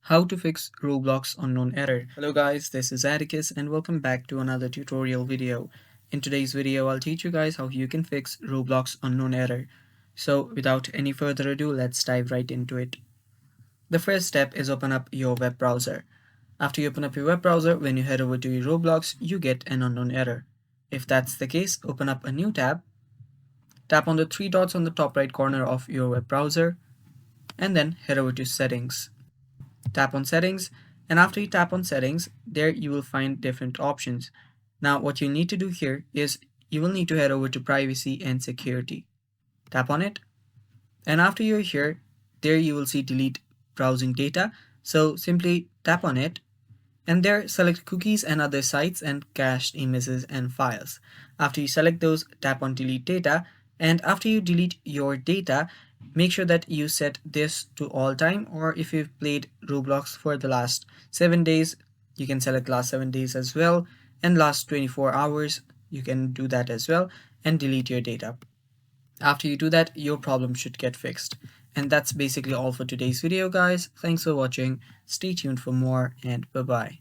How to fix Roblox unknown error. Hello guys, this is Atticus and welcome back to another tutorial video. In today's video, I'll teach you guys how you can fix Roblox unknown error. So without any further ado, let's dive right into it. The first step is open up your web browser. After you open up your web browser, when you head over to your Roblox, you get an unknown error. If that's the case, open up a new tab, tap on the three dots on the top right corner of your web browser, and then head over to settings. Tap on settings, and after you tap on settings, there you will find different options. Now what you need to do here is you will need to head over to privacy and security. Tap on it, and after you're here, there you will see delete browsing data. So simply tap on it, and there select cookies and other sites and cached images and files. After you select those, tap on delete data, and after you delete your data, make sure that you set this to all time, or if you've played Roblox for the last 7 days, you can select last 7 days as well, and last 24 hours, you can do that as well, and delete your data. After you do that, your problem should get fixed. And that's basically all for today's video, guys. Thanks for watching. Stay tuned for more, and bye bye.